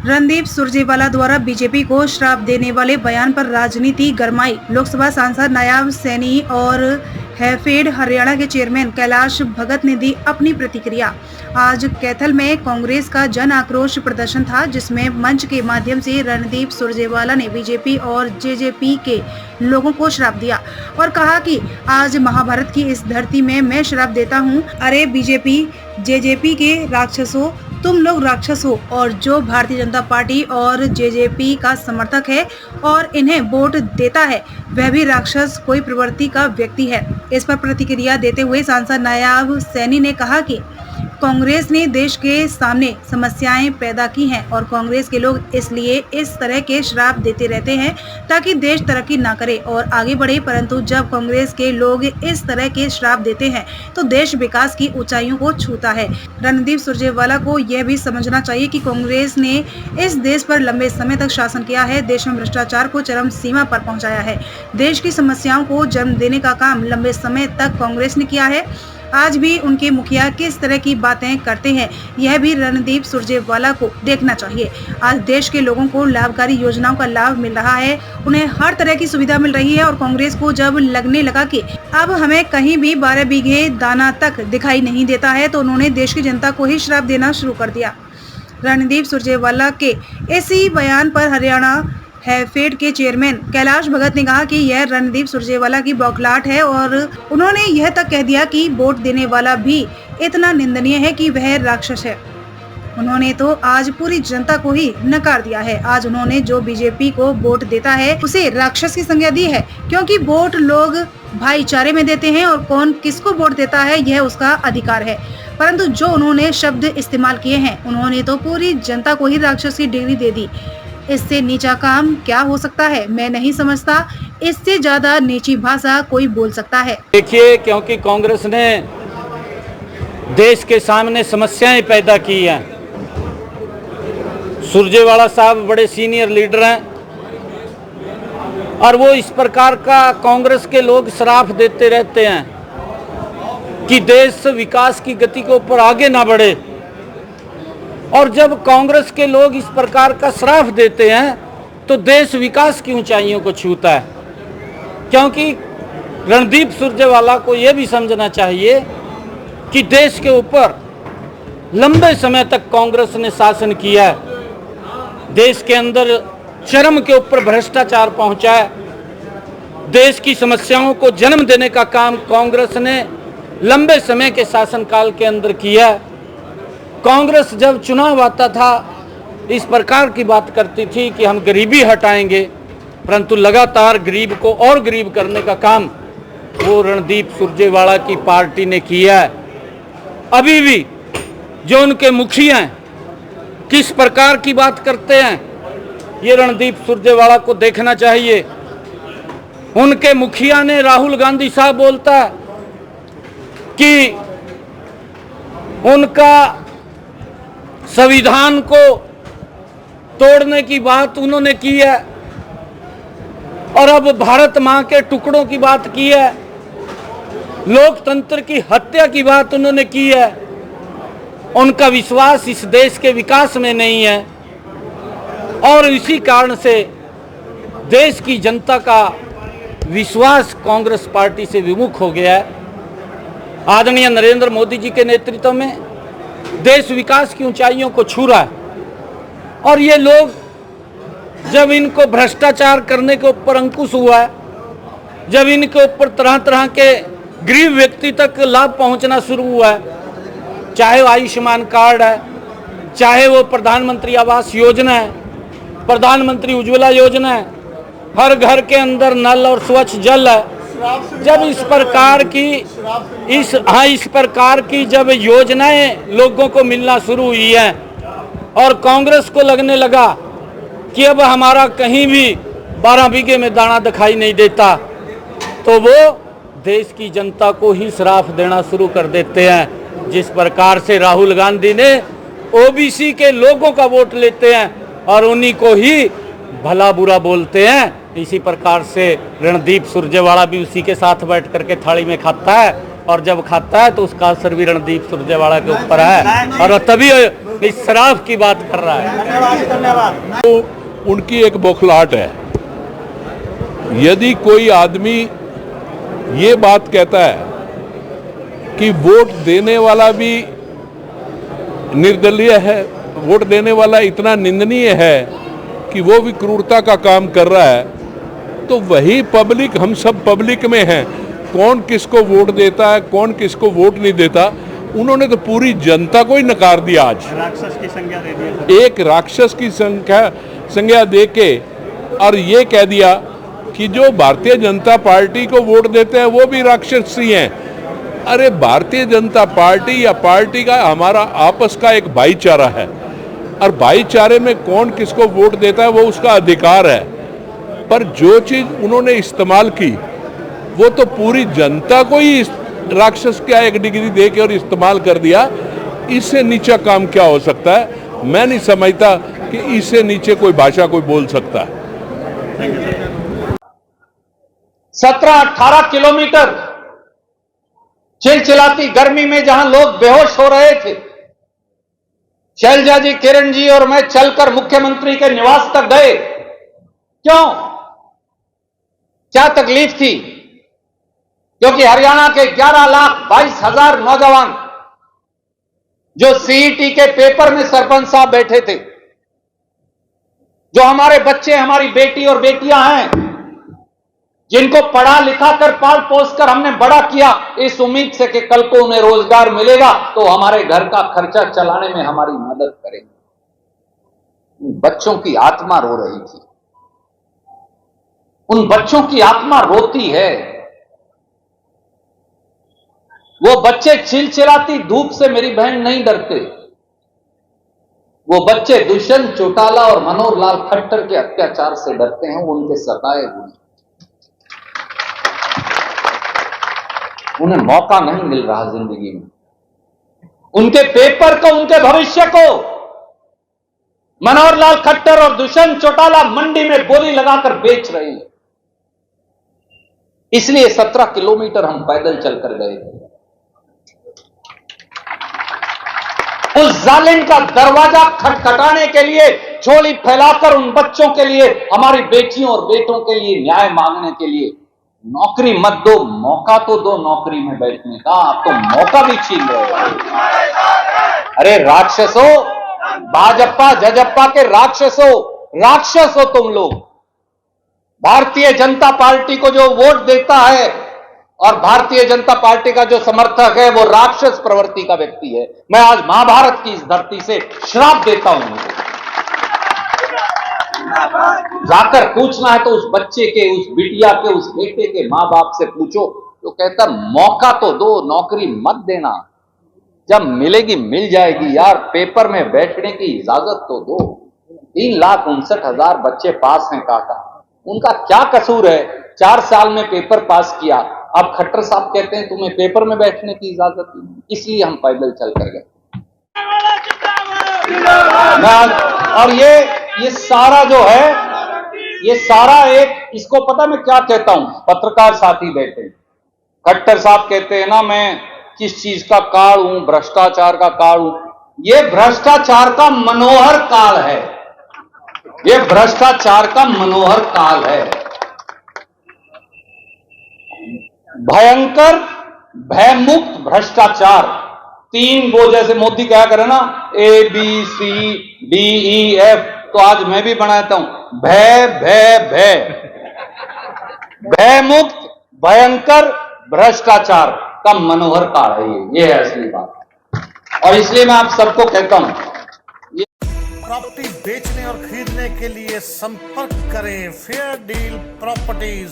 रणदीप सुरजेवाला द्वारा बीजेपी को श्राप देने वाले बयान पर राजनीति गरमाई। लोकसभा सांसद नायब सैनी और हैफेड हरियाणा के चेयरमैन कैलाश भगत ने दी अपनी प्रतिक्रिया। आज कैथल में कांग्रेस का जन आक्रोश प्रदर्शन था, जिसमें मंच के माध्यम से रणदीप सुरजेवाला ने बीजेपी और जेजेपी के लोगों को श्राप दिया और कहा कि आज महाभारत की इस धरती में मैं श्राप देता हूं। अरे बीजेपी जेजेपी के राक्षसों, तुम लोग राक्षस हो, और जो भारतीय जनता पार्टी और जेजेपी का समर्थक है और इन्हें वोट देता है वह भी राक्षस कोई प्रवृत्ति का व्यक्ति है। इस पर प्रतिक्रिया देते हुए सांसद नायब सैनी ने कहा कि कांग्रेस ने देश के सामने समस्याएं पैदा की हैं और कांग्रेस के लोग इसलिए इस तरह के श्राप देते रहते हैं ताकि देश तरक्की ना करे और आगे बढ़े, परंतु जब कांग्रेस के लोग इस तरह के श्राप देते हैं तो देश विकास की ऊंचाइयों को छूता है। रणदीप सुरजेवाला को यह भी समझना चाहिए कि कांग्रेस ने इस देश पर लंबे समय तक शासन किया है, देश में भ्रष्टाचार को चरम सीमा पर पहुँचाया है, देश की समस्याओं को जन्म देने का काम लंबे समय तक कांग्रेस ने किया है। आज भी उनके मुखिया किस तरह की बातें करते हैं यह भी रणदीप सुरजेवाला को देखना चाहिए। आज देश के लोगों को लाभकारी योजनाओं का लाभ मिल रहा है, उन्हें हर तरह की सुविधा मिल रही है और कांग्रेस को जब लगने लगा कि अब हमें कहीं भी 12 बीघे दाना तक दिखाई नहीं देता है तो उन्होंने देश की जनता को ही श्राप देना शुरू कर दिया। रणदीप सुरजेवाला के इसी बयान पर हरियाणा हैफेड के चेयरमैन कैलाश भगत ने कहा कि यह रणदीप सुरजेवाला की बौखलाहट है और उन्होंने यह तक कह दिया कि वोट देने वाला भी इतना निंदनीय है कि वह राक्षस है। उन्होंने तो आज पूरी जनता को ही नकार दिया है। आज उन्होंने जो बीजेपी को वोट देता है उसे राक्षस की संज्ञा दी है, क्योंकि वोट लोग भाईचारे में देते हैं और कौन किसको वोट देता है यह उसका अधिकार है, परंतु जो उन्होंने शब्द इस्तेमाल किए हैं उन्होंने तो पूरी जनता को ही राक्षस की डिग्री दे दी। इससे नीचा काम क्या हो सकता है, मैं नहीं समझता इससे ज्यादा नीची भाषा कोई बोल सकता है। देखिए, क्योंकि कांग्रेस ने देश के सामने समस्याएं पैदा की हैं। सुरजेवाला साहब बड़े सीनियर लीडर हैं और वो इस प्रकार का कांग्रेस के लोग श्राप देते रहते हैं कि देश विकास की गति के ऊपर आगे ना बढ़े, और जब कांग्रेस के लोग इस प्रकार का श्राप देते हैं तो देश विकास की ऊंचाइयों को छूता है। क्योंकि रणदीप सुरजेवाला को यह भी समझना चाहिए कि देश के ऊपर लंबे समय तक कांग्रेस ने शासन किया है, देश के अंदर चरम के ऊपर भ्रष्टाचार पहुंचा है, देश की समस्याओं को जन्म देने का काम कांग्रेस ने लंबे समय के शासनकाल के अंदर किया है। कांग्रेस जब चुनाव आता था इस प्रकार की बात करती थी कि हम गरीबी हटाएंगे, परंतु लगातार गरीब को और गरीब करने का काम वो रणदीप सुरजेवाला की पार्टी ने किया है। अभी भी जो उनके मुखिया हैं किस प्रकार की बात करते हैं ये रणदीप सुरजेवाला को देखना चाहिए। उनके मुखिया ने राहुल गांधी साहब बोलता है कि उनका संविधान को तोड़ने की बात उन्होंने की है और अब भारत मां के टुकड़ों की बात की है, लोकतंत्र की हत्या की बात उन्होंने की है। उनका विश्वास इस देश के विकास में नहीं है और इसी कारण से देश की जनता का विश्वास कांग्रेस पार्टी से विमुख हो गया है। आदरणीय नरेंद्र मोदी जी के नेतृत्व में देश विकास की ऊंचाइयों को छू रहा है और ये लोग जब इनको भ्रष्टाचार करने के ऊपर अंकुश हुआ है, जब इनके ऊपर तरह तरह के गरीब व्यक्ति तक लाभ पहुंचना शुरू हुआ है, चाहे वो आयुष्मान कार्ड है, चाहे वो प्रधानमंत्री आवास योजना है, प्रधानमंत्री उज्ज्वला योजना है, हर घर के अंदर नल और स्वच्छ जल है, जब इस प्रकार की जब योजनाएं लोगों को मिलना शुरू हुई है और कांग्रेस को लगने लगा कि अब हमारा कहीं भी 12 बीघे में दाना दिखाई नहीं देता, तो वो देश की जनता को ही श्राप देना शुरू कर देते हैं। जिस प्रकार से राहुल गांधी ने ओबीसी के लोगों का वोट लेते हैं और उन्हीं को ही भला बुरा बोलते हैं, इसी प्रकार से रणदीप सुरजेवाला भी उसी के साथ बैठ करके थाली में खाता है और जब खाता है तो उसका असर भी रणदीप सुरजेवाला के ऊपर है और तभी इस शराब की बात कर रहा है। तो उनकी एक बौखलाहट है। यदि कोई आदमी ये बात कहता है कि वोट देने वाला भी निर्दलीय है, वोट देने वाला इतना निंदनीय है कि वो भी क्रूरता का काम कर रहा है, तो वही पब्लिक, हम सब पब्लिक में हैं, कौन किसको वोट देता है, कौन किसको वोट नहीं देता, उन्होंने तो पूरी जनता को ही नकार दिया। आज राक्षस की संज्ञा दे दी, एक राक्षस की संज्ञा दे के और ये कह दिया कि जो भारतीय जनता पार्टी को वोट देते हैं वो भी राक्षस ही हैं। अरे भारतीय जनता पार्टी या पार्टी का हमारा आपस का एक भाईचारा है और भाईचारे में कौन किसको वोट देता है वो उसका अधिकार है, पर जो चीज उन्होंने इस्तेमाल की वो तो पूरी जनता को ही राक्षस का एक डिग्री दे के और इस्तेमाल कर दिया। इससे नीचा काम क्या हो सकता है? मैं नहीं समझता कि इससे नीचे कोई भाषा कोई बोल सकता है। 17-18 किलोमीटर चिलचिलाती गर्मी में जहां लोग बेहोश हो रहे थे, शैलजा जी, किरण जी और मैं चलकर मुख्यमंत्री के निवास तक गए। क्यों? क्या तकलीफ थी? क्योंकि हरियाणा के 11,22,000 नौजवान जो सीईटी के पेपर में सरपंच साहब बैठे थे, जो हमारे बच्चे, हमारी बेटी और बेटियां हैं, जिनको पढ़ा लिखा कर पाल पोस कर हमने बड़ा किया इस उम्मीद से कि कल को उन्हें रोजगार मिलेगा तो हमारे घर का खर्चा चलाने में हमारी मदद करेंगे। उन बच्चों की आत्मा रो रही थी, उन बच्चों की आत्मा रोती है। वो बच्चे चिलचिलाती धूप से मेरी बहन नहीं डरते। वो बच्चे दुष्यंत चौटाला और मनोहर लाल खट्टर के अत्याचार से डरते हैं, वो उनके सताए हुए। उन्हें मौका नहीं मिल रहा जिंदगी में। उनके पेपर को, उनके भविष्य को मनोहर लाल खट्टर और दुष्यंत चौटाला मंडी में बोली लगाकर बेच रहे हैं। इसलिए 17 किलोमीटर हम पैदल चलकर गए थे। उस जालिम का दरवाजा खटखटाने के लिए, झोली फैलाकर उन बच्चों के लिए, हमारी बेटियों और बेटों के लिए न्याय मांगने के लिए। नौकरी मत दो, मौका तो दो नौकरी में बैठने का, आप तो मौका भी छीन रहे हो। अरे राक्षसों, भाजपा जजप्पा के राक्षसों, राक्षस हो तुम लोग। भारतीय जनता पार्टी को जो वोट देता है और भारतीय जनता पार्टी का जो समर्थक है वो राक्षस प्रवृत्ति का व्यक्ति है। मैं आज महाभारत की इस धरती से श्राप देता हूं। जाकर पूछना है तो उस बच्चे के, उस बिटिया के, उस बेटे के मां बाप से पूछो, तो कहता मौका तो दो, नौकरी मत देना, जब मिलेगी मिल जाएगी यार, पेपर में बैठने की इजाजत तो दो। 3,59,000 बच्चे पास हैं काका, उनका क्या कसूर है? 4 साल में पेपर पास किया। अब खट्टर साहब कहते हैं तुम्हें पेपर में बैठने की इजाजत नहीं, इसलिए हम पैदल चल कर गए। और ये सारा जो है, ये सारा एक, इसको पता मैं क्या कहता हूं? पत्रकार साथी बैठे, खट्टर साहब कहते हैं ना मैं किस चीज का काल हूं, भ्रष्टाचार का काल हूं। ये भ्रष्टाचार का मनोहर काल है, ये भ्रष्टाचार का मनोहर काल है। भयंकर भयमुक्त भ्रष्टाचार। 3 वो जैसे मोदी क्या करे ना, ABCDEF, तो आज मैं भी बनाता हूं भय भय भय, भयमुक्त भयंकर भ्रष्टाचार का मनोहर काल है ये है असली बात। और इसलिए मैं आप सबको कहता हूं, प्रॉपर्टी बेचने और खरीदने के लिए संपर्क करें फेयर डील प्रॉपर्टीज।